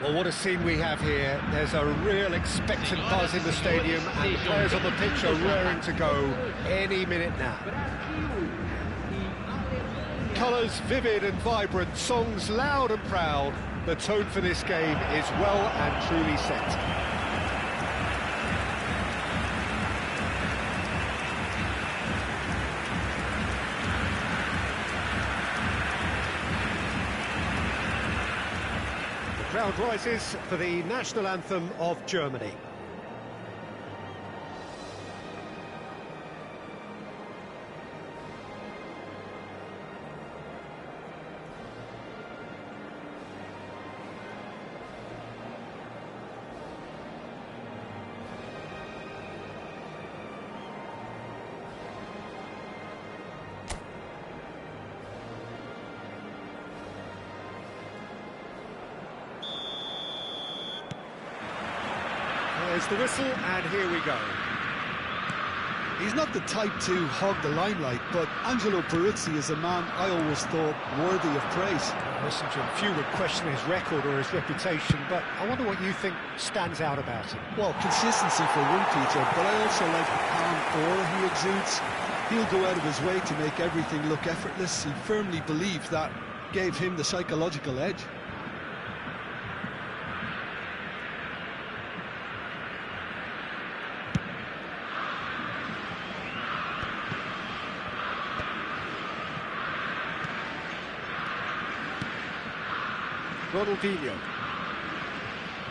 Well, what a scene we have here. There's a real expectant buzz in the stadium, and the players on the pitch are raring to go any minute now. Colours vivid and vibrant, songs loud and proud. The tone for this game is well and truly set. The crowd rises for the national anthem of Germany. There's the whistle, and here we go. He's not the type to hog the limelight, but Angelo Peruzzi is a man I always thought worthy of praise. Listen to him, few would question his record or his reputation, but I wonder what you think stands out about him. Well, consistency for one, Peter, but I also like the calm aura he exudes. He'll go out of his way to make everything look effortless. He firmly believed that gave him the psychological edge.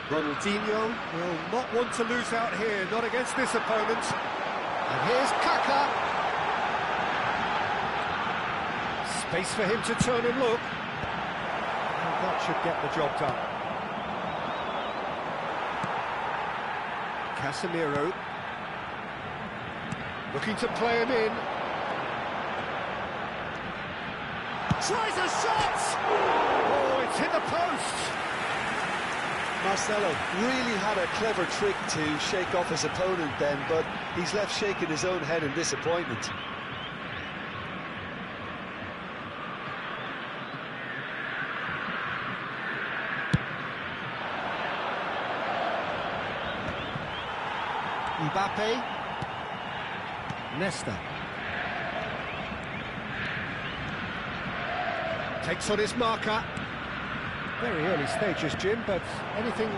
Ronaldinho will not want to lose out here, not against this opponent. And here's Kaká. Space for him to turn and look. And that should get the job done. Casemiro. Looking to play him in. Tries a shot! Oh, it's hit the post! Marcelo really had a clever trick to shake off his opponent then, but he's left shaking his own head in disappointment. Mbappe. Nesta. Takes on his marker. Very early stages, Jim, but anything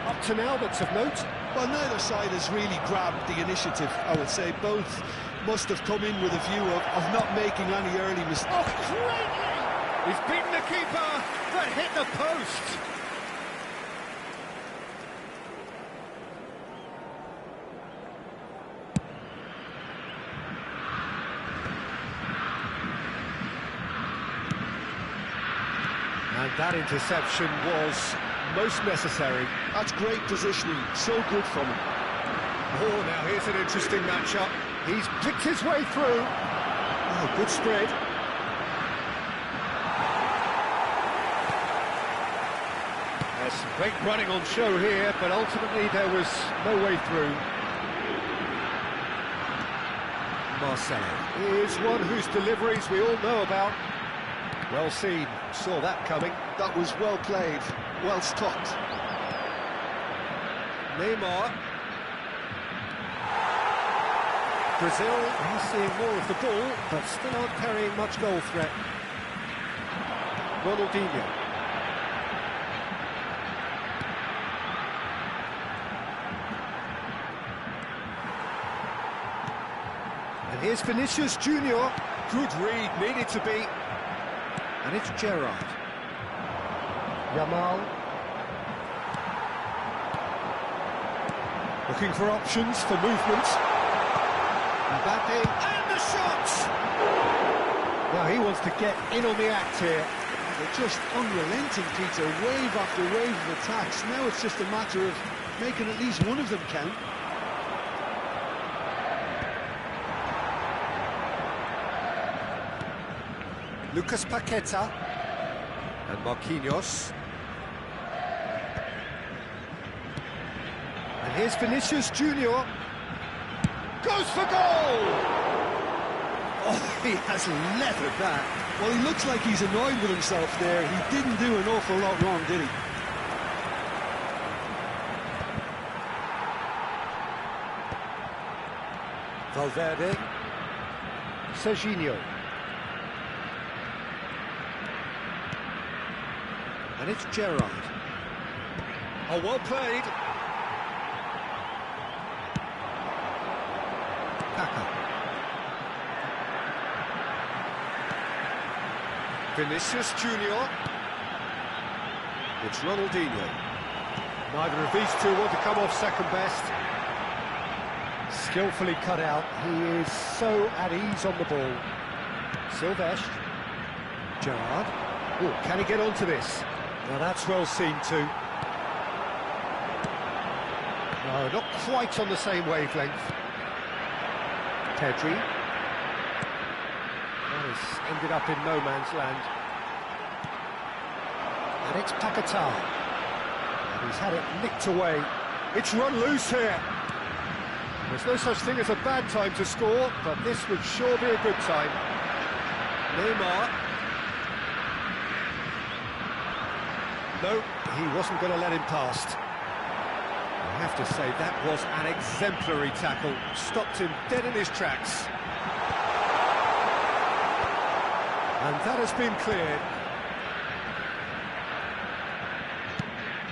up to now that's of note? Well, neither side has really grabbed the initiative, I would say. Both must have come in with a view of not making any early mistakes. Oh, greatly! He's beaten the keeper, but hit the post! And that interception was most necessary. That's great positioning, so good from him. Oh, now here's an interesting matchup. He's picked his way through. Oh, good spread. There's some great running on show here, but ultimately there was no way through. Marcelo is one whose deliveries we all know about. Well seen, saw that coming. That was well played, well stopped. Neymar. Brazil, he's seeing more of the ball, but still aren't carrying much goal threat. Ronaldinho. And here's Vinicius Junior. Good read, needed to be. And it's Gerrard. Yamal. Looking for options for movement. Mbappe, and the shot! Now he wants to get in on the act here. They're just unrelenting, Peter. Wave after wave of attacks. Now it's just a matter of making at least one of them count. Lucas Paqueta and Marquinhos. And here's Vinicius Junior. Goes for goal! Oh, he has leathered that. Well, he looks like he's annoyed with himself there. He didn't do an awful lot wrong, did he? Valverde. Serginho. And it's Gerrard. Oh, well played. Kaka. Vinicius Junior. It's Ronaldinho. Neither of these two want to come off second best. Skillfully cut out. He is so at ease on the ball. Silvestre. Gerrard. Oh, can he get onto this? Now that's well seen too. No, not quite on the same wavelength. Pedri. That has ended up in no man's land. And it's Paquetá. And he's had it nicked away. It's run loose here. There's no such thing as a bad time to score, but this would sure be a good time. Neymar. No, he wasn't going to let him past. I have to say, that was an exemplary tackle. Stopped him dead in his tracks. And that has been cleared.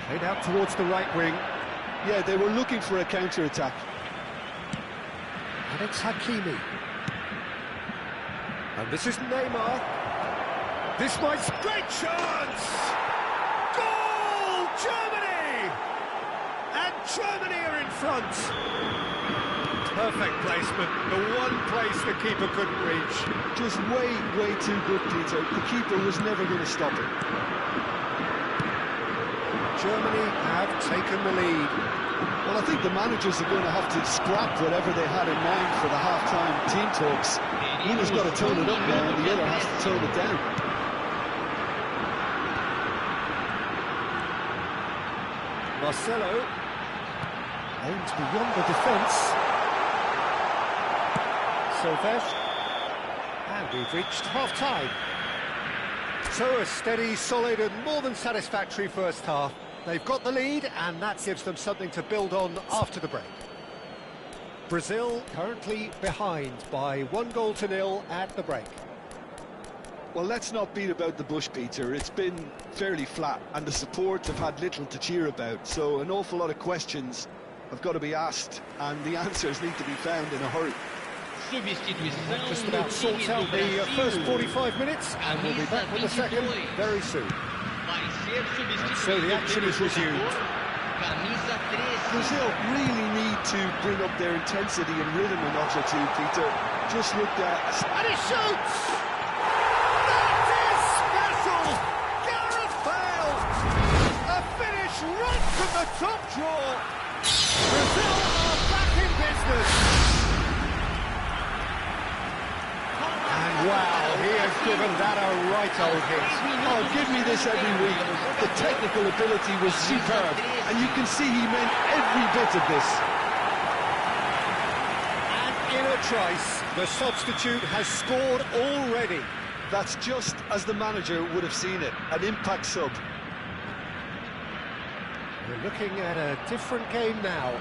Played out towards the right wing. Yeah, they were looking for a counter-attack. And it's Hakimi. And this is Neymar. This might... Great chance! Goal! Germany! And Germany are in front. Perfect placement. The one place the keeper couldn't reach. Just way too good, Peter. The keeper was never going to stop it. Germany have taken the lead. Well, I think the managers are going to have to scrap whatever they had in mind for the half-time team talks. One has got to tone it up now, and the other has to tone it down. Marcelo aims beyond the defence. Silvestre. And we've reached half-time. So a steady, solid and more than satisfactory first half. They've got the lead, and that gives them something to build on after the break. Brazil currently behind by 1-0 at the break. Well, let's not beat about the bush, Peter. It's been fairly flat, and the support have had little to cheer about, so an awful lot of questions have got to be asked, and the answers need to be found in a hurry. Just about sorts out the first 45 minutes, and we'll be back with the second very soon. And so the action is resumed. Brazil really need to bring up their intensity and rhythm a notch or two, Peter. Just looked at... And he shoots! That is special! Gareth Bale! A finish right from the top draw! Brazil are back in business! Wow, he has given that a right old hit. Oh, give me this every week. The technical ability was superb, and you can see he meant every bit of this. And in a trice, the substitute has scored already. That's just as the manager would have seen it, an impact sub. We're looking at a different game now.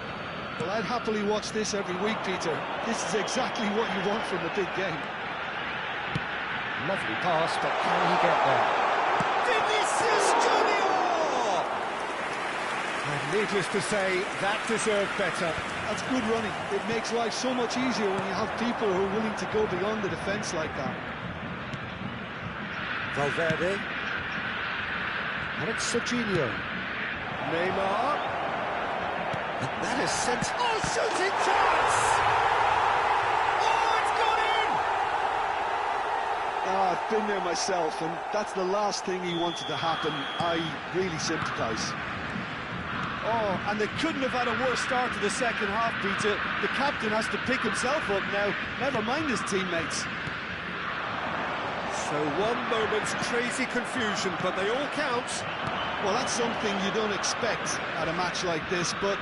Well, I'd happily watch this every week, Peter. This is exactly what you want from a big game. Lovely pass, but can he get there? Vinicius Junior! And needless to say, that deserved better. That's good running. It makes life so much easier when you have people who are willing to go beyond the defence like that. Valverde. And it's Serginho. Neymar. And that is sent... Oh, shooting chance! I've been there myself, and that's the last thing he wanted to happen. I really sympathise. Oh, and they couldn't have had a worse start to the second half, Peter. The captain has to pick himself up now, never mind his teammates. So one moment's crazy confusion, but they all count. Well, that's something you don't expect at a match like this, but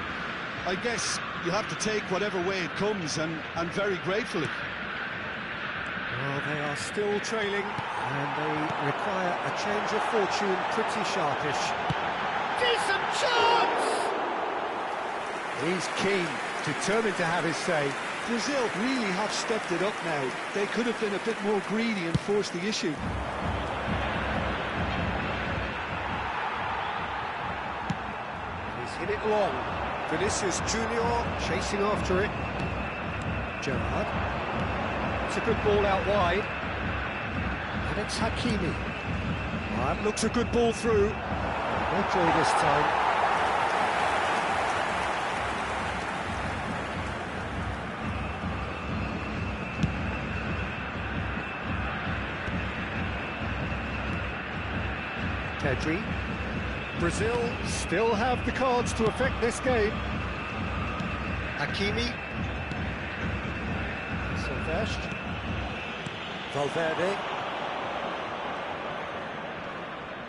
I guess you have to take whatever way it comes, and very gratefully. Well, they are still trailing, and they require a change of fortune pretty sharpish. Decent chance! He's keen, determined to have his say. Brazil really have stepped it up now. They could have been a bit more greedy and forced the issue. He's hit it long. Vinicius Junior chasing after it. Gerrard. It's a good ball out wide. And it's Hakimi. That looks a good ball through. No joy this time. Pedri. Brazil still have the cards to affect this game. Hakimi. Silvestre. Valverde.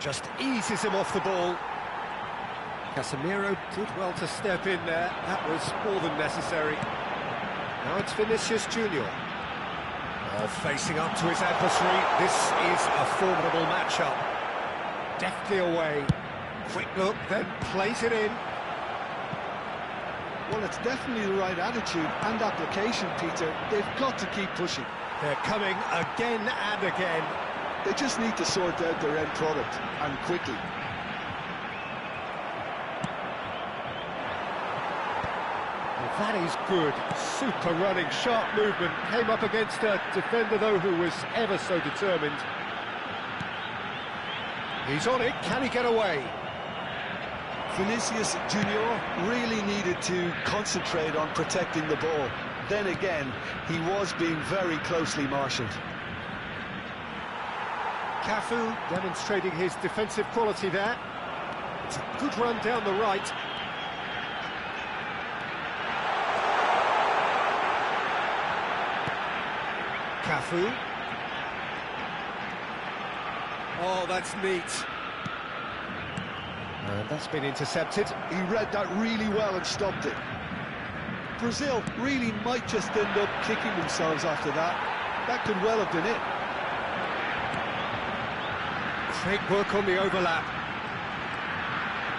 Just eases him off the ball. Casemiro did well to step in there. That was more than necessary. Now it's Vinicius Junior. Oh, facing up to his adversary. This is a formidable matchup. Deftly away. Quick look, then plays it in. Well, it's definitely the right attitude and application, Peter. They've got to keep pushing. They're coming again and again. They just need to sort out their end product, and quickly. Well, that is good. Super running, sharp movement. Came up against a defender, though, who was ever so determined. He's on it. Can he get away? Vinicius Junior really needed to concentrate on protecting the ball. Then again, he was being very closely marshalled. Cafu demonstrating his defensive quality there. It's a good run down the right. Cafu. Oh, that's neat. And that's been intercepted. He read that really well and stopped it. Brazil really might just end up kicking themselves after that. That could well have been it. Great work on the overlap.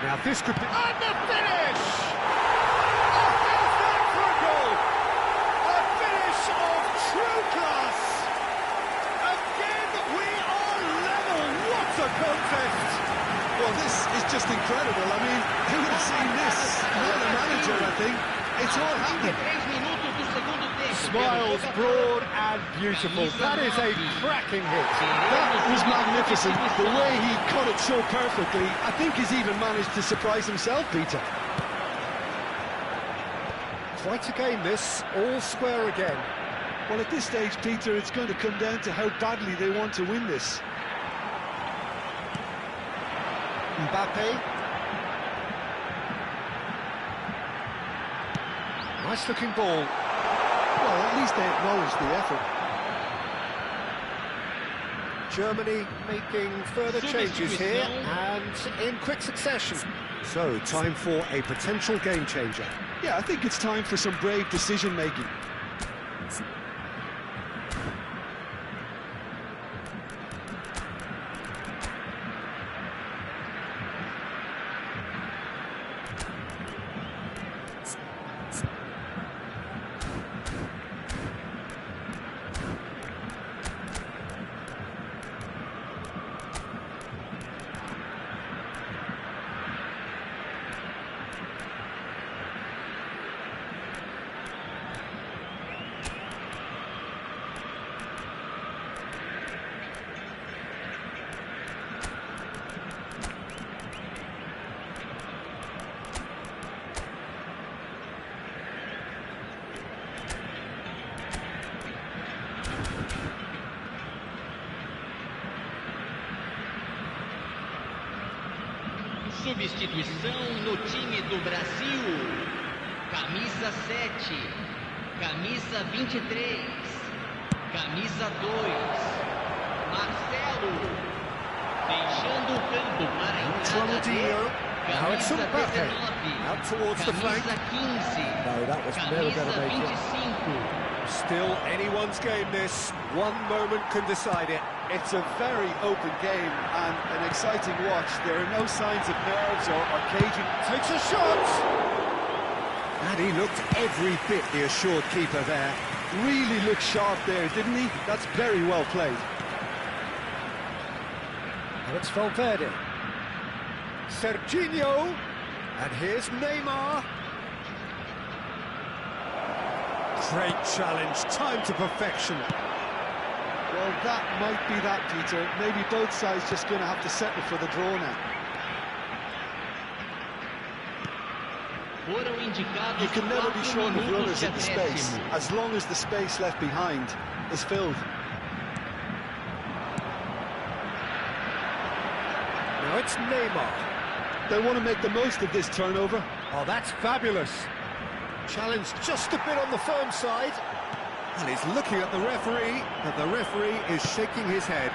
Now this could be... And the finish! Oh, how's that for a goal? A finish of true class! Again, we are level. What a contest! Well, this is just incredible. I mean, who would have seen this? Not the manager, I think. It's all happening. Smiles broad and beautiful. That is a cracking hit. That was magnificent. The way he cut it so perfectly. I think he's even managed to surprise himself, Peter. Quite a game, this. All square again. Well, at this stage, Peter, it's going to come down to how badly they want to win this. Mbappe. Nice looking ball. Well, at least they acknowledge the effort. Germany making further changes here and in quick succession. So, time for a potential game changer. Yeah, I think it's time for some brave decision-making. Substituição no time do Brasil. Camisa 7, camisa 23, camisa 2, Marcelo. Deixando o campo para a entrada de camisa 19, out towards the flank. camisa 15, No, that was never going to camisa make it. 25. Still anyone's game this. One moment can decide it. It's a very open game and an exciting watch. There are no signs of nerves or caging. Takes a shot! And he looked every bit the assured keeper there. Really looked sharp there, didn't he? That's very well played. And it's Valverde. Serginho. And here's Neymar. Great challenge, time to perfection. Well, that might be that, Peter. Maybe both sides just going to have to settle for the draw now. You can never be short of runners in the space, as long as the space left behind is filled. Now it's Neymar. They want to make the most of this turnover. Oh, that's fabulous. Challenge just a bit on the firm side. And he's looking at the referee, but the referee is shaking his head.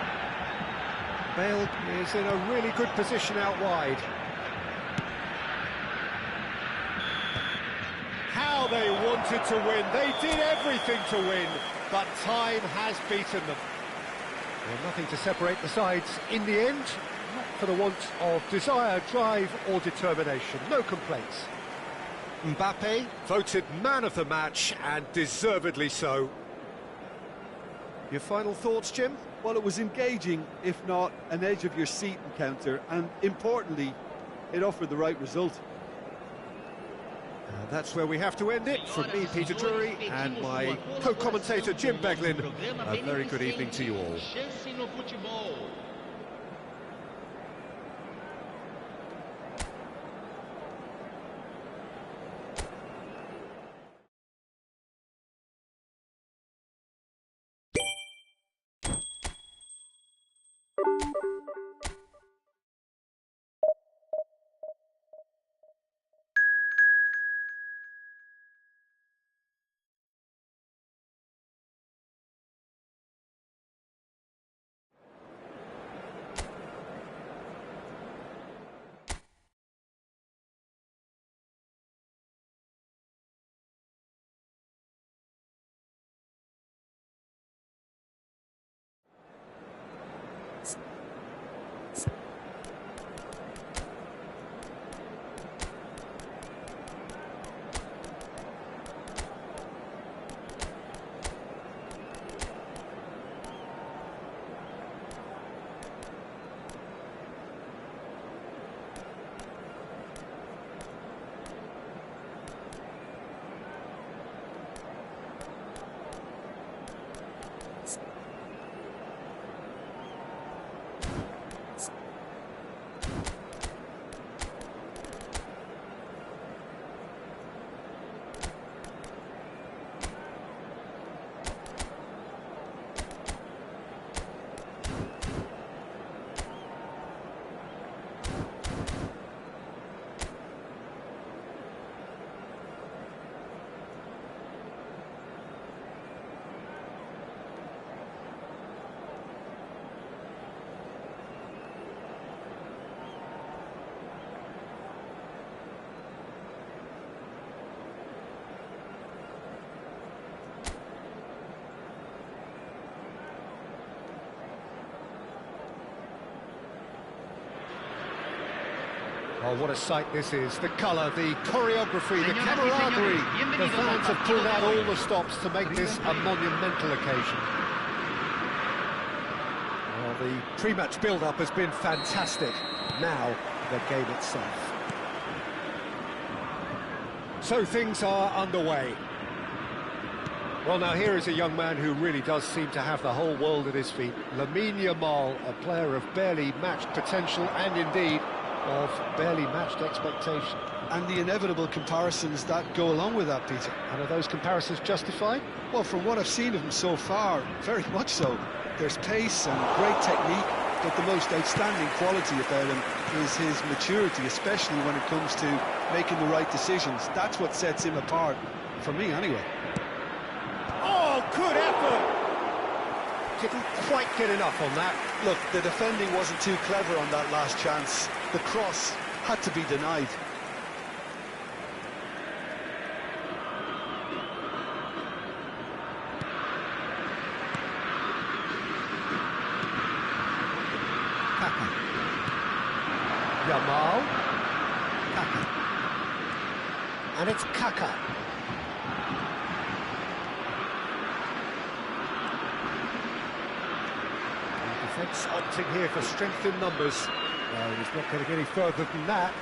Bale is in a really good position out wide. How they wanted to win. They did everything to win, but time has beaten them. Well, nothing to separate the sides in the end, not for the want of desire, drive or determination. No complaints. Mbappe voted man of the match, and deservedly so. Your final thoughts, Jim? Well, it was engaging, if not an edge-of-your-seat encounter, and importantly, it offered the right result. That's where we have to end it. From me, Peter Drury, and my co-commentator, Jim Beglin. A very good evening to you all. Oh, what a sight this is. The colour, the choreography, the camaraderie. The fans have pulled out all the stops to make this a monumental occasion. Well, the pre-match build-up has been fantastic. Now, the game itself. So things are underway. Well, now here is a young man who really does seem to have the whole world at his feet. Lamine Yamal, a player of barely matched potential and indeed of barely matched expectation. And the inevitable comparisons that go along with that, Peter. And are those comparisons justified? Well, from what I've seen of him so far, very much so. There's pace and great technique, but the most outstanding quality about him is his maturity, especially when it comes to making the right decisions. That's what sets him apart, for me anyway. Oh, good effort! Didn't quite get enough on that. Look, the defending wasn't too clever on that last chance. The cross had to be denied. Yamal. Kaka. And it's Kaka. The defence opting here for strength in numbers. No, he's not going to get any further than that.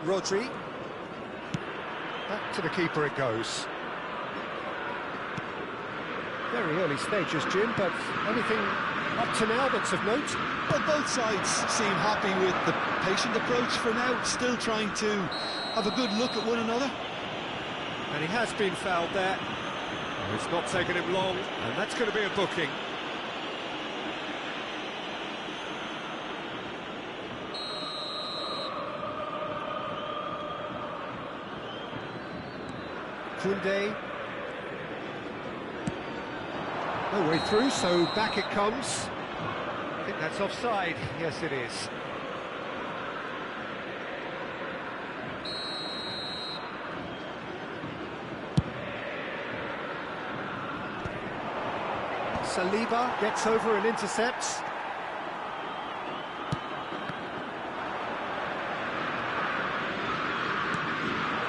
Rodri. Back to the keeper it goes. Very early stages, Jim, but anything up to now that's of note? Well, both sides seem happy with the patient approach for now, still trying to have a good look at one another. And he has been fouled there. Oh, it's not taken him long, and that's going to be a booking. Koundé. No way through, so back it comes. I think that's offside. Yes, it is. Saliba gets over and intercepts.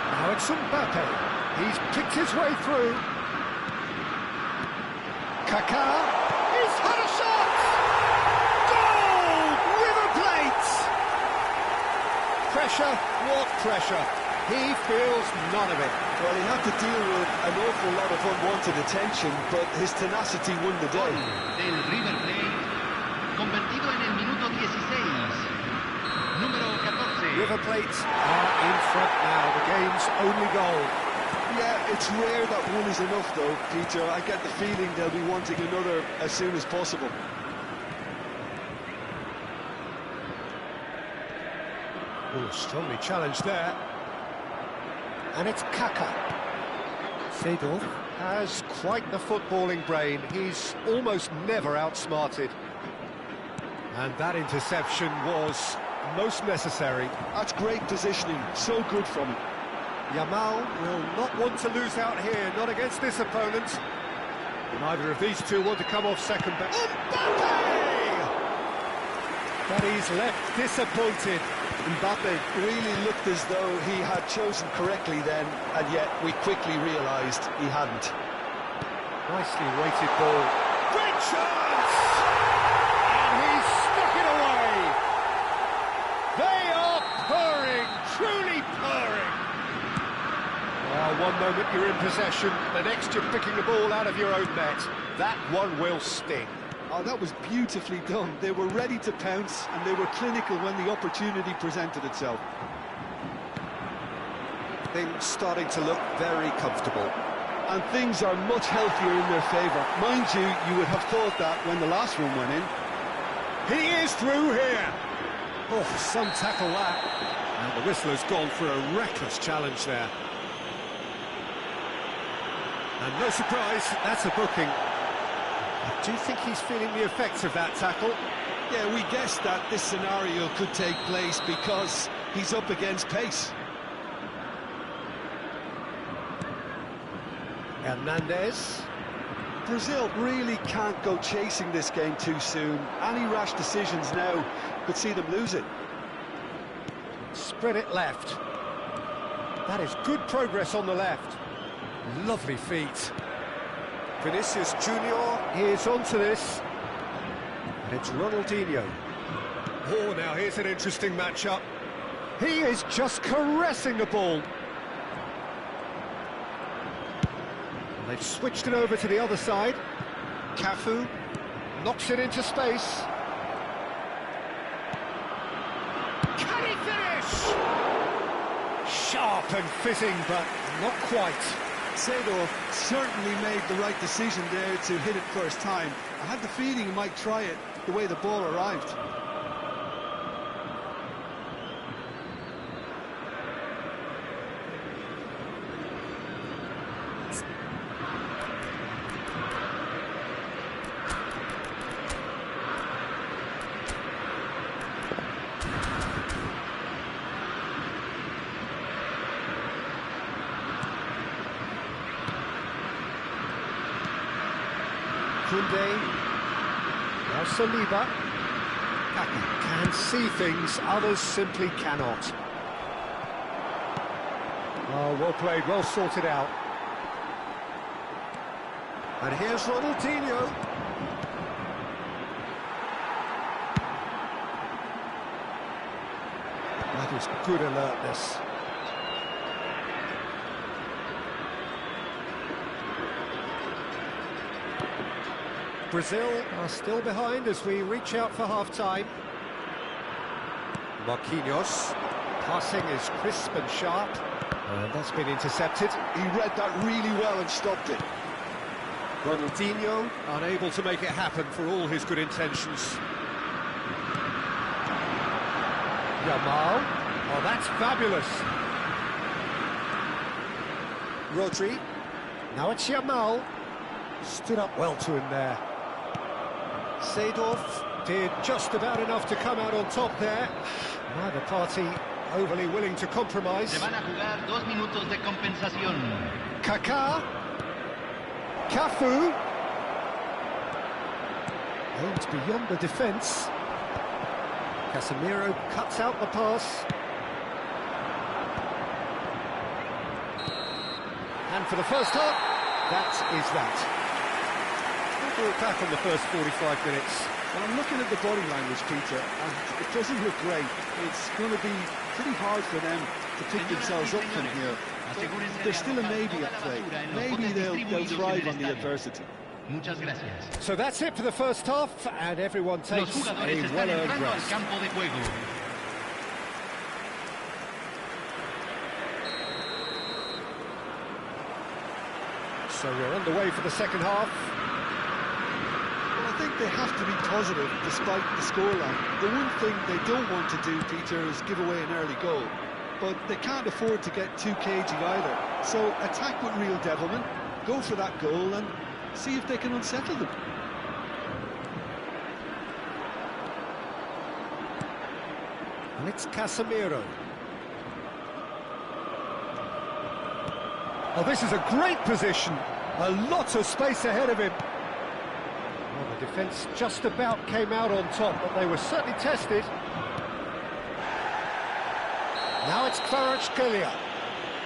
Now it's Mbappe. He's picked his way through. Kaka. He's had a shot! Goal! River Plate! Pressure, what pressure? He feels none of it. Well, he had to deal with an awful lot of unwanted attention, but his tenacity won the day. Del River Plate, convertido en el minuto 16. Número 14. River Plate are in front now, the game's only goal. Yeah, it's rare that one is enough, though, Peter. I get the feeling they'll be wanting another as soon as possible. Oh, strongly challenged there. And it's Kaka. Seedorf has quite the footballing brain. He's almost never outsmarted. And that interception was most necessary. That's great positioning. So good from him. Yamal will not want to lose out here, not against this opponent. Neither of these two want to come off second back. Mbappe! But he's left disappointed. Mbappe really looked as though he had chosen correctly then, and yet we quickly realised he hadn't. Nicely weighted ball. Great chance! And he's stuck it away! They are purring, truly purring! Well, one moment you're in possession, the next you're picking the ball out of your own net. That one will sting. Oh, that was beautifully done. They were ready to pounce, and they were clinical when the opportunity presented itself. Things starting to look very comfortable. And things are much healthier in their favour. Mind you, you would have thought that when the last one went in. He is through here! Oh, some tackle that. And the whistler's gone for a reckless challenge there. And no surprise, that's a booking. I do think he's feeling the effects of that tackle. Yeah, we guessed that this scenario could take place because he's up against pace. Hernandez. Brazil really can't go chasing this game too soon. Any rash decisions now could see them lose it. Spread it left. That is good progress on the left. Lovely feet. Vinicius Junior is onto this. And it's Ronaldinho. Oh, now here's an interesting matchup. He is just caressing the ball. And they've switched it over to the other side. Cafu knocks it into space. Can he finish? Sharp and fitting, but not quite. Seedorf certainly made the right decision there to hit it first time. I had the feeling he might try it the way the ball arrived. Koundé, now Saliba, Kaka can see things, others simply cannot. Oh, well played, well sorted out. And here's Ronaldinho. That is good alertness. Brazil are still behind as we reach out for half-time. Marquinhos. Passing is crisp and sharp. And that's been intercepted. He read that really well and stopped it. Ronaldinho unable to make it happen for all his good intentions. Yamal. Oh, that's fabulous. Rodri. Now it's Yamal. Stood up well to him there. Seedorf did just about enough to come out on top there. Neither party overly willing to compromise. Se van a jugar 2 minutos de compensación. Kaká. Cafu. Aimed beyond the defence. Casemiro cuts out the pass. And for the first half, that is that. We'll back on the first 45 minutes. Well, I'm looking at the body language, Peter, and it doesn't look great. It's going to be pretty hard for them to pick themselves up from here. But there's still a maybe at play. Maybe they'll thrive on the adversity. So that's it for the first half, and everyone takes a well-earned rest. So we're on the way for the second half. I think they have to be positive despite the scoreline. The one thing they don't want to do, Peter, is give away an early goal. But they can't afford to get too cagey either. So attack with real devilment, go for that goal and see if they can unsettle them. And it's Casemiro. Oh, this is a great position. A lot of space ahead of him. Well, the defence just about came out on top, but they were certainly tested. Now it's Kvaratskhelia.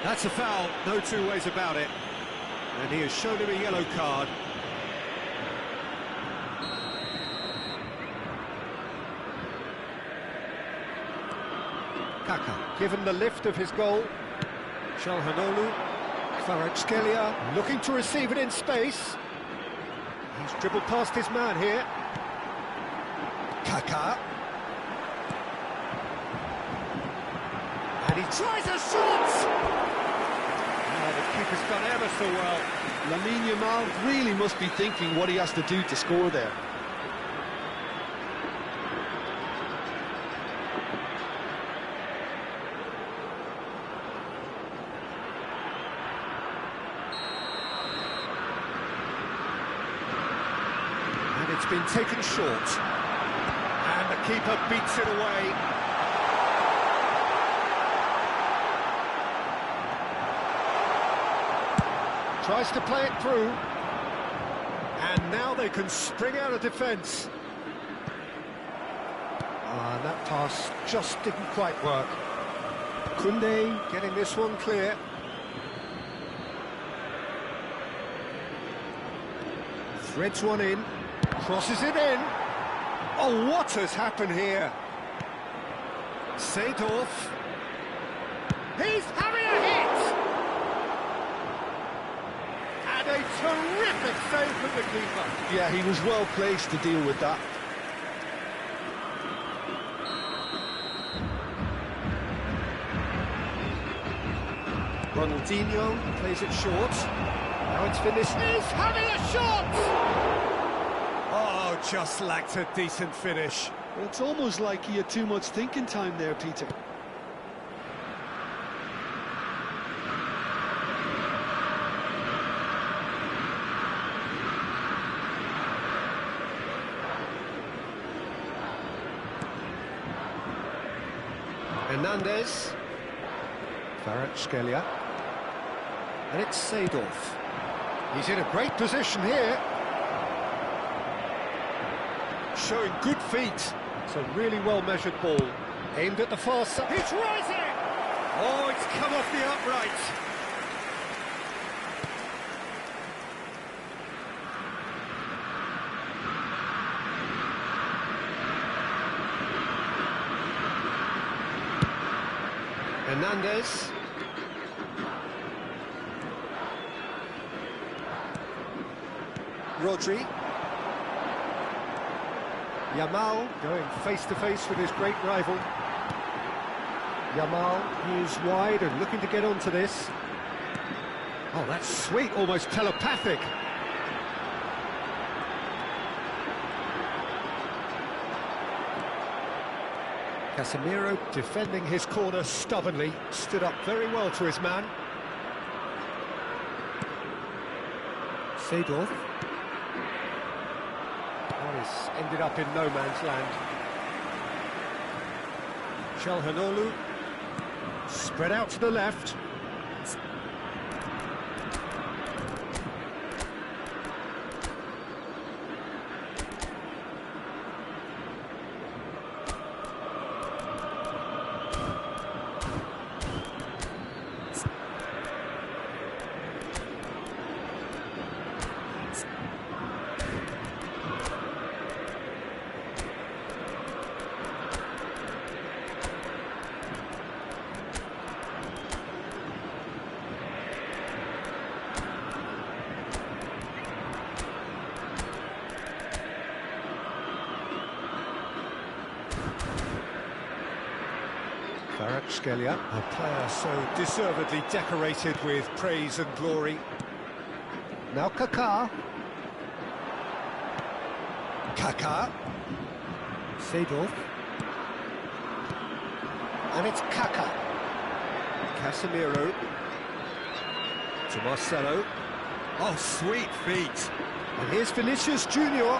That's a foul, no two ways about it. And he has shown him a yellow card. Kaka, given the lift of his goal. Çalhanoğlu. Kvaratskhelia looking to receive it in space. He's dribbled past his man here. Kaka. And he tries a shot! Oh, the keeper's done ever so well. Lamine Yamal really must be thinking what he has to do to score there. It's been taken short, and the keeper beats it away. Tries to play it through, and now they can spring out of defence. And that pass just didn't quite work. Koundé getting this one clear. Threads one in. Crosses it in. Oh, what has happened here? Seedorf. He's having a hit! And a terrific save from the keeper. Yeah, he was well placed to deal with that. Ronaldinho plays it short. Now it's finished. He's having a shot! Oh, just lacked a decent finish. It's almost like he had too much thinking time there, Peter. Hernandez. Kvaratskhelia. And it's Seedorf. He's in a great position here. Showing good feet. It's a really well-measured ball. Aimed at the far side. It's rising! Oh, it's come off the upright. Hernandez. Rodri. Yamal going face-to-face with his great rival. Yamal, who's wide and looking to get onto this. Oh, that's sweet, almost telepathic. Casemiro defending his corner stubbornly, stood up very well to his man. Seedorf. Oh, he's ended up in no man's land. Calhanoglu. Spread out to the left. Kvaratskhelia, a player so deservedly decorated with praise and glory. Now Kaká. Kaká. Seedorf. And it's Kaká. Casemiro. To Marcelo. Oh, sweet feet. And here's Vinicius Junior.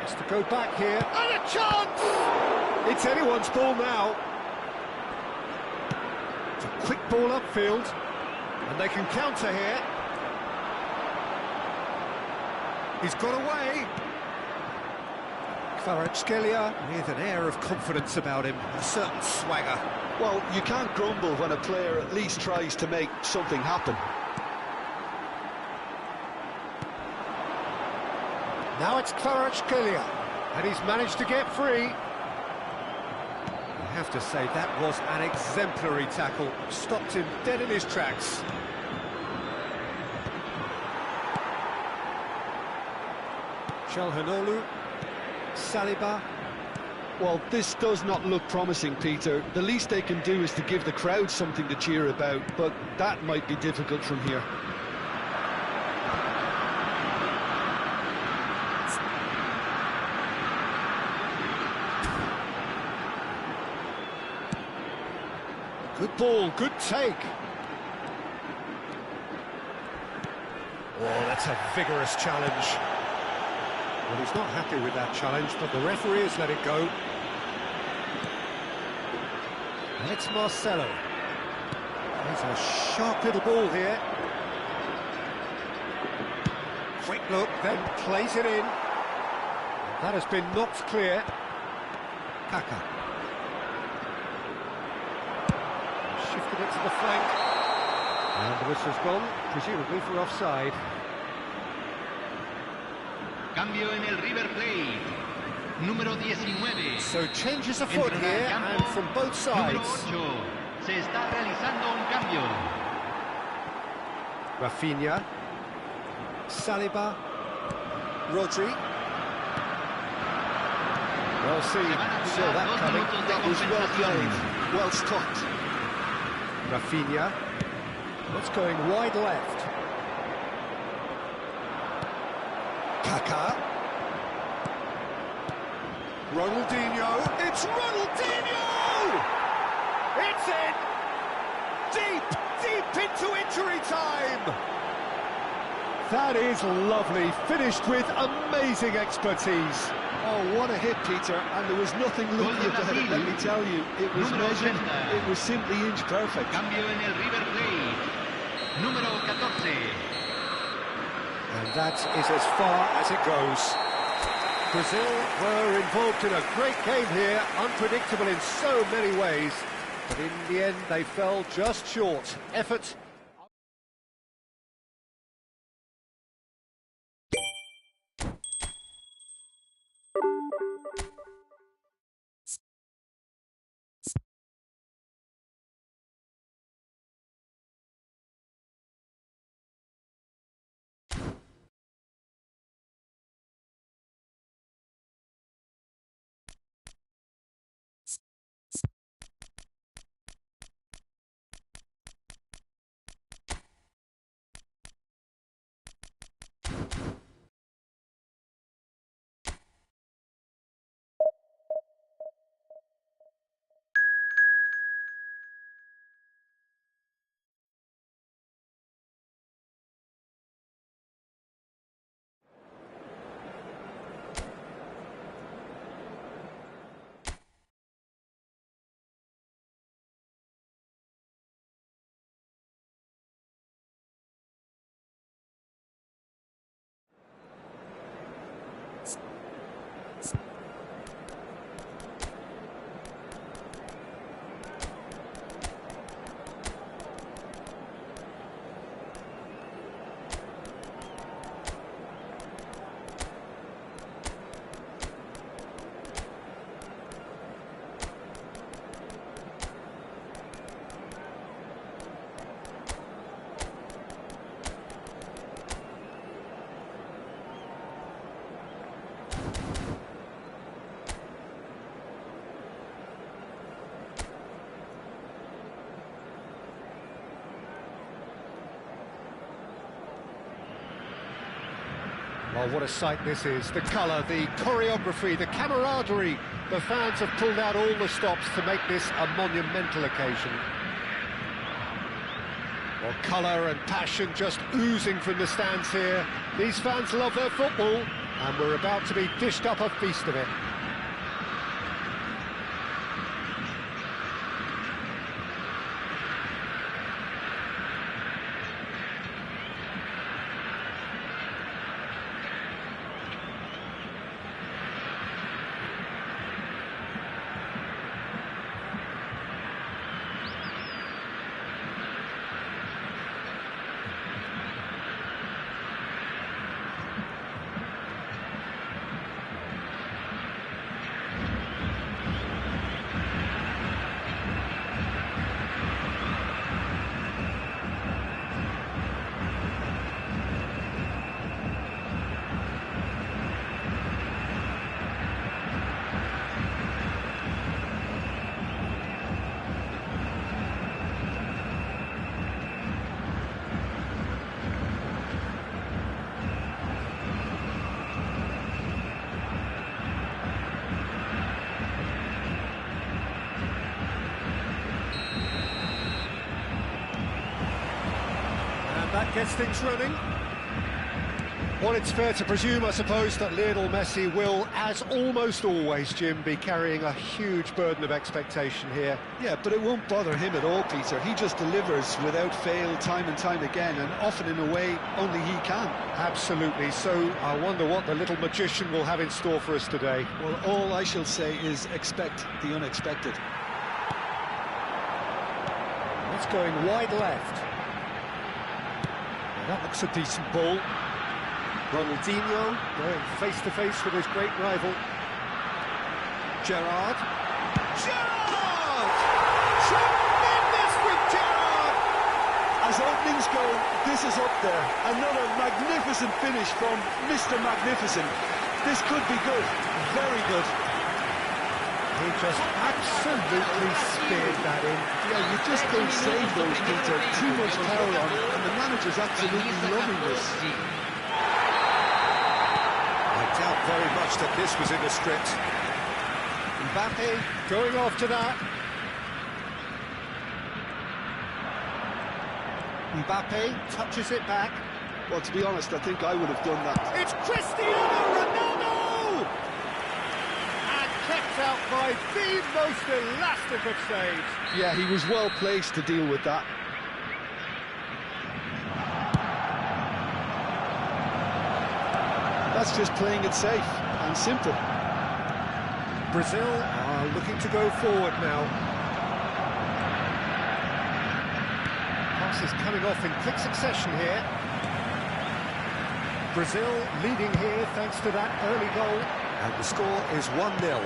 Has to go back here. And a chance! It's anyone's ball now. It's a quick ball upfield, and they can counter here. He's got away. Kvaratskhelia with an air of confidence about him, a certain swagger. Well, you can't grumble when a player at least tries to make something happen. Now it's Kvaratskhelia, and he's managed to get free. I have to say, that was an exemplary tackle. Stopped him dead in his tracks. Calhanoglu. Saliba. Well, this does not look promising, Peter. The least they can do is to give the crowd something to cheer about, but that might be difficult from here. Good ball, good take. Oh, that's a vigorous challenge. Well, he's not happy with that challenge, but the referee has let it go. And it's Marcelo. There's a sharp little ball here. Quick look, then plays it in. That has been knocked clear. Kaká. Shifted it to the flank. And the whistle's gone, presumably for offside. Cambio en el River Plate. Número 19. So changes afoot here, and from both sides. Número 8. Se está realizando un cambio. Rafinha. Saliba. Rodri. Well seen. Saw that coming. That was well played. Well stopped. Rafinha. That's going wide left. Kaká. Ronaldinho. It's Ronaldinho! It's in! Deep into injury time! That is lovely, finished with amazing expertise. Oh, what a hit, Peter, and there was nothing lucky about it, let me tell you. It was measured, it was simply inch perfect. Cambio en el River Plate. Número 14. And that is as far as it goes. Brazil were involved in a great game here, unpredictable in so many ways, but in the end they fell just short. Effort. Well, what a sight this is. The colour, the choreography, the camaraderie. The fans have pulled out all the stops to make this a monumental occasion. Well, colour and passion just oozing from the stands here. These fans love their football, and we're about to be dished up a feast of it. That gets things running. Well, it's fair to presume, I suppose, that Lionel Messi will, as almost always, Jim, be carrying a huge burden of expectation here. Yeah, but it won't bother him at all, Peter. He just delivers without fail time and time again, and often in a way only he can. Absolutely. So I wonder what the little magician will have in store for us today. Well, all I shall say is expect the unexpected. It's going wide left. That looks a decent ball. Ronaldinho going face-to-face with his great rival. Gerrard. Gerrard! Tremendous with Gerrard! As openings go, this is up there. Another magnificent finish from Mr. Magnificent. This could be good, very good. He just absolutely speared that in. Yeah, you just don't save those, Peter. Too much power on it, and the manager's absolutely loving this. I doubt very much that this was in the script. Mbappe going after that. Mbappe touches it back. Well, to be honest, I think I would have done that. It's Cristiano Ronaldo! Kept out by the most elastic of saves. Yeah, he was well placed to deal with that. That's just playing it safe. and simple. Brazil are looking to go forward now. Passes coming off in quick succession here. Brazil leading here thanks to that early goal. And the score is 1-0.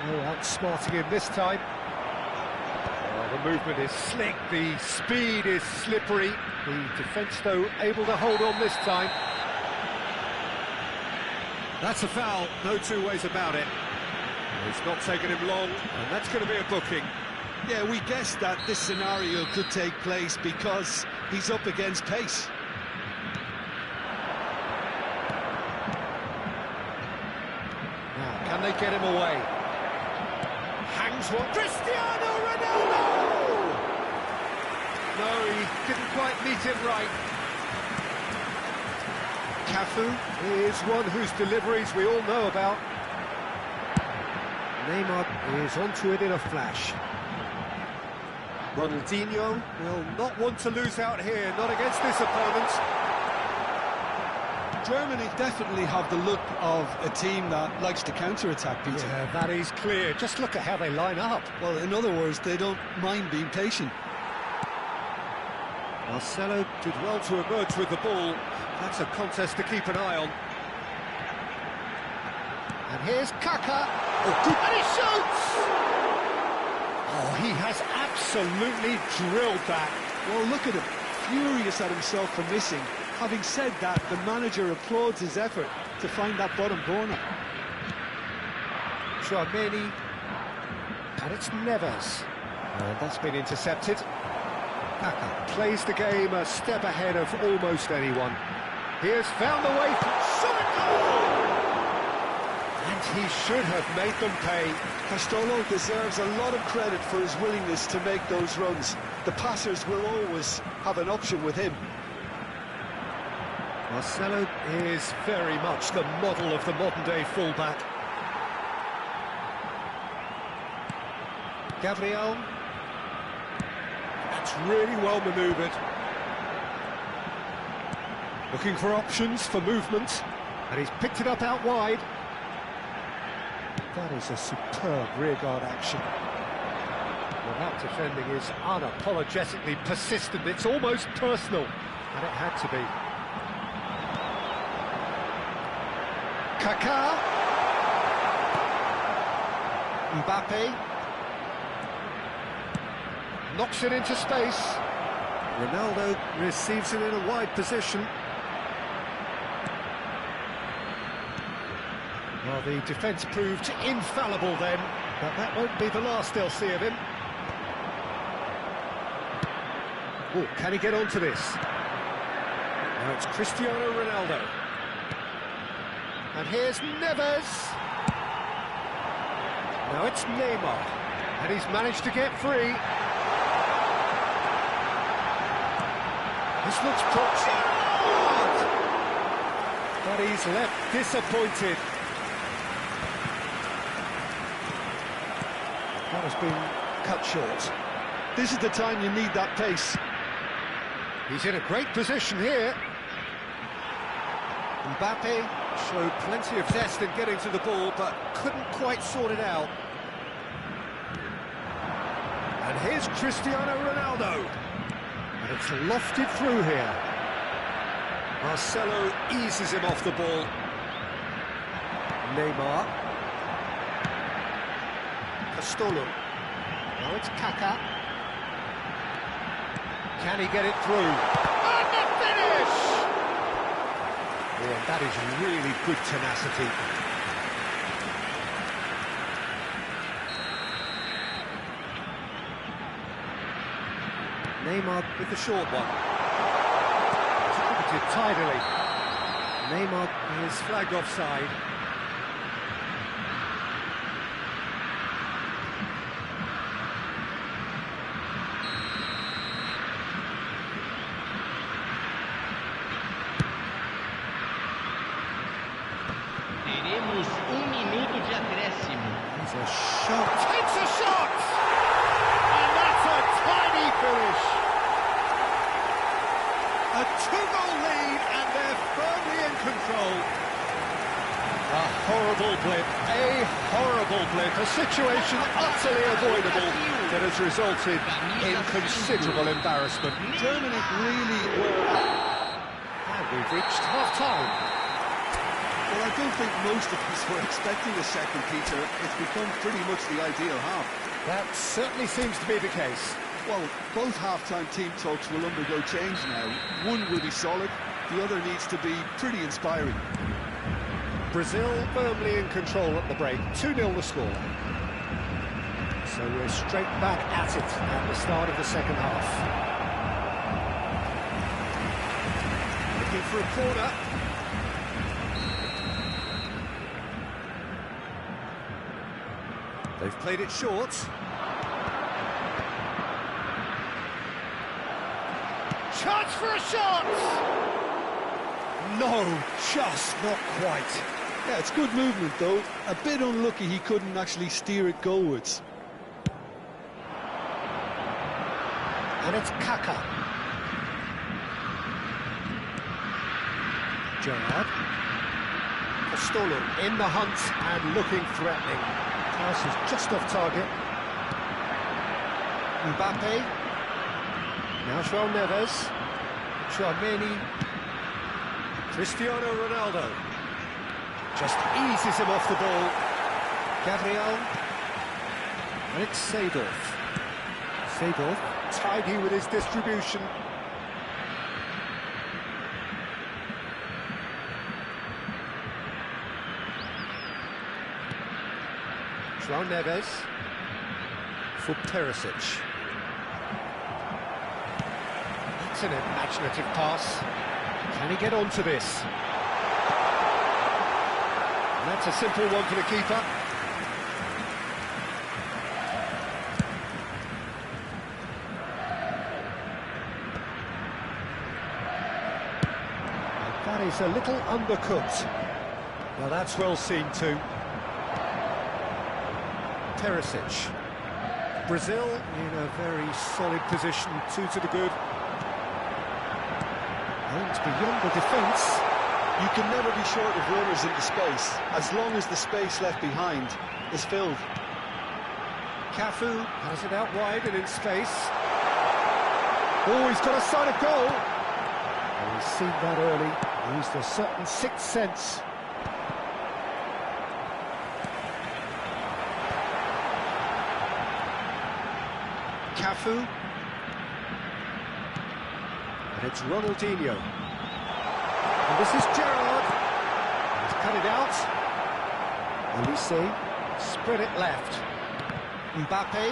Oh, outsmarting him this time. Oh, the movement is slick, the speed is slippery. The defence, though, able to hold on this time. That's a foul, no two ways about it. It's not taken him long, and that's going to be a booking. Yeah, we guessed that this scenario could take place because he's up against pace. Now, can they get him away? Hangs one. Cristiano Ronaldo! No, he didn't quite meet it right. Cafu is one whose deliveries we all know about. Neymar is onto it in a flash. Ronaldinho will not want to lose out here, not against this opponent. Germany definitely have the look of a team that likes to counter-attack, Peter. Yeah, that is clear. Just look at how they line up. Well, in other words, they don't mind being patient. Marcelo did well to emerge with the ball. That's a contest to keep an eye on. And here's Kaka. Oh, good. And he shoots! Oh, he has absolutely drilled that. Well, look at him, furious at himself for missing. Having said that, the manager applauds his effort to find that bottom corner. Chouameni. And it's Neves. And that's been intercepted. Kaka plays the game a step ahead of almost anyone. He has found the way for shot goal! And he should have made them pay. Castolo deserves a lot of credit for his willingness to make those runs. The passers will always have an option with him. Marcelo is very much the model of the modern-day fullback. Gabriel. That's really well manoeuvred. Looking for options for movement. And he's picked it up out wide. That is a superb rearguard action. Well, that defending is unapologetically persistent. It's almost personal. And it had to be. Kaká. Mbappe. Knocks it into space. Ronaldo receives it in a wide position. Well, the defence proved infallible then, but that won't be the last they'll see of him. Oh, can he get onto this? Now it's Cristiano Ronaldo. And here's Neves. Now it's Neymar. And he's managed to get free. This looks promising. But he's left disappointed. That has been cut short. This is the time you need that pace. He's in a great position here. Mbappe showed plenty of zest in getting to the ball, but couldn't quite sort it out. And here's Cristiano Ronaldo. And it's lofted through here. Marcelo eases him off the ball. Neymar. Castolo. Now it's Kaka. Can he get it through? And the finish! Yeah, that is really good tenacity. Neymar with the short one. Targeted tidily. Neymar is flagged offside. Teremos minuto de acréscimo. It's a shot. Takes a shot! And that's a tiny finish. A 2-goal lead, and they're firmly in control. A horrible blip, a situation utterly avoidable that has resulted in considerable embarrassment. Germany really were... And we've reached half-time. Well, I don't think most of us were expecting a second, Peter. It's become pretty much the ideal half. That certainly seems to be the case. Well, both half-time team talks will undergo change now. One will be solid, the other needs to be pretty inspiring. Brazil firmly in control at the break, 2-0 the score. So we're straight back at it at the start of the second half. Looking for a corner. They've played it short. Chance for a shot! No, just not quite. Yeah, it's good movement, though. A bit unlucky he couldn't actually steer it goalwards. And it's Kaká. Gerrard. Castolo in the hunt and looking threatening. Pass is just off target. Mbappe. Now João Neves. Tchouaméni. Cristiano Ronaldo. Just eases him off the ball. Gabriel. And it's Seedorf. Seedorf, tidy with his distribution. João Neves. For Perisic. That's an imaginative pass. Can he get onto this? And that's a simple one for the keeper. And that is a little undercooked. Well, that's well seen too. Perisic. Brazil in a very solid position, 2 to the good. And beyond the defence. You can never be short of runners into space, as long as the space left behind is filled. Cafu has it out wide and in space. Oh, he's got a sight of goal. Oh, he's seen that early. Used a certain sixth sense. Cafu. And it's Ronaldinho. And this is Gerrard. He's cut it out. Olise spread it left. Mbappe.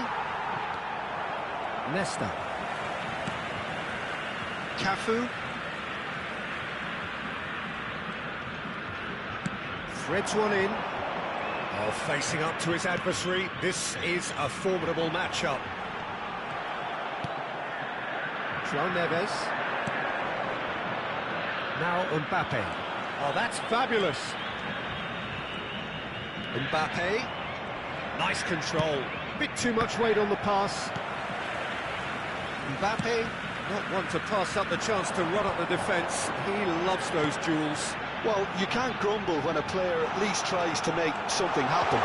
Nesta. Cafu. Threads one in. Oh, facing up to his adversary. This is a formidable matchup. João Neves. Now Mbappe. Oh, that's fabulous. Mbappe. Nice control. Bit too much weight on the pass. Mbappe, not one to pass up the chance to run up the defence. He loves those duels. Well, you can't grumble when a player at least tries to make something happen.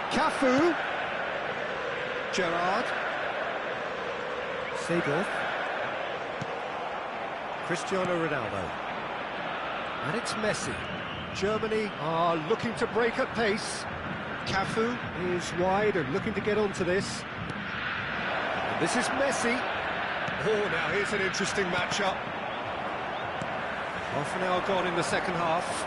Cafu. Gerrard. Seedorf. Cristiano Ronaldo. And it's Messi. Germany are looking to break at pace. Cafu is wide and looking to get onto this. And this is Messi. Oh, now here's an interesting matchup. Half an hour gone in the second half.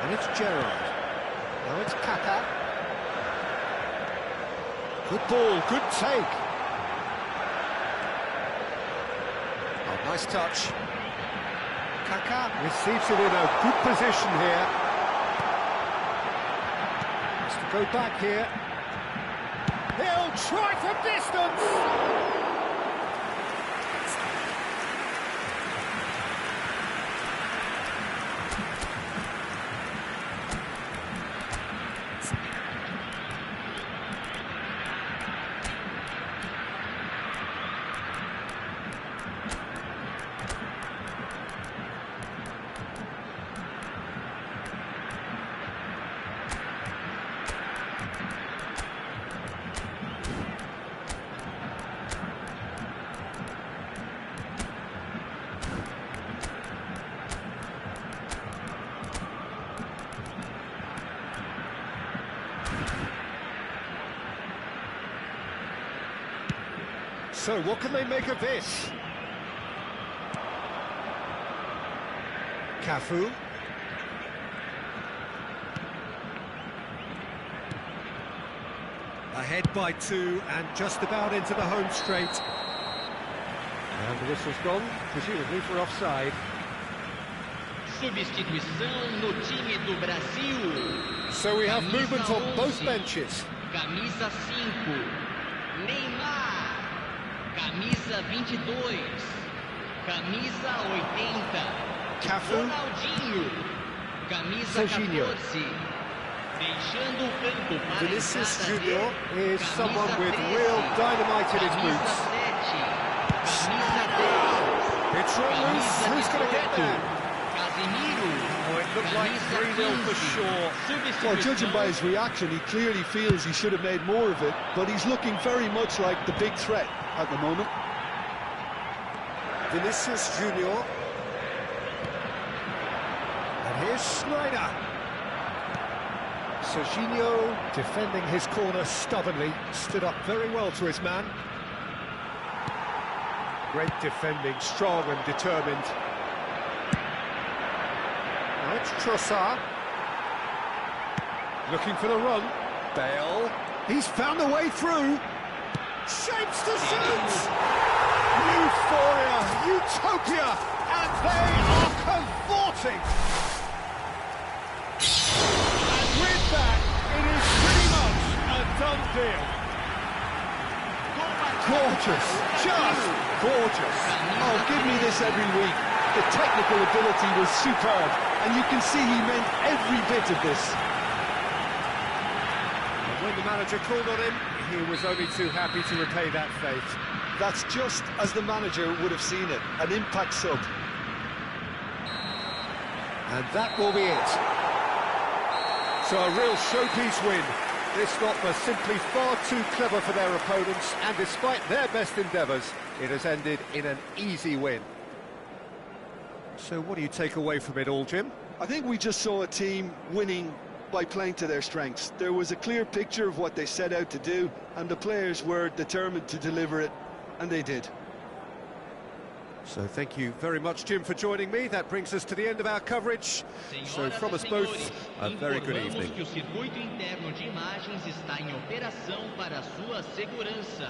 And it's Gerrard. Now it's Kaká. Good ball, good take. Oh, nice touch. Kaká receives it in a good position here. Has to go back here. He'll try from distance. So, what can they make of this? Cafu. Ahead by 2 and just about into the home straight. And the whistle's gone, presumably for offside. Substituição no time do Brasil. So we have movement on both benches. Camisa 5, Neymar. Camisa 22, camisa 80, Cafu. Ronaldinho. Camisa 14. Deixando o campo para Vinicius a entrada Junior de is someone with camisa real 13, dynamite in his boots. Camisa 7, It's run loose. camisa Who's going to get 18, there? Casemiro. Oh, it looked like 3-0 for sure. Well, judging by his reaction, he clearly feels he should have made more of it, but he's looking very much like the big threat at the moment. Vinicius Junior. And here's Schneider. Serginho defending his corner stubbornly, stood up very well to his man. Great defending, strong and determined. Now it's Trossard. Looking for the run. Bale. He's found a way through. Shapes to shoot! Euphoria, utopia, and they are cavorting! And with that, it is pretty much a done deal. Gorgeous, just gorgeous. Oh, give me this every week. The technical ability was superb, and you can see he meant every bit of this. And when the manager called on him, he was only too happy to repay that faith. That's just as the manager would have seen it, an impact sub. And that will be it. So a real showpiece win. This lot were simply far too clever for their opponents, and despite their best endeavours, it has ended in an easy win. So what do you take away from it all, Jim? I think we just saw a team winning by playing to their strengths. There was a clear picture of what they set out to do, and the players were determined to deliver it, and they did. So thank you very much, Jim, for joining me. That brings us to the end of our coverage. So from us both, a very good evening. Que o circuito interno de imagens está em operação para sua segurança.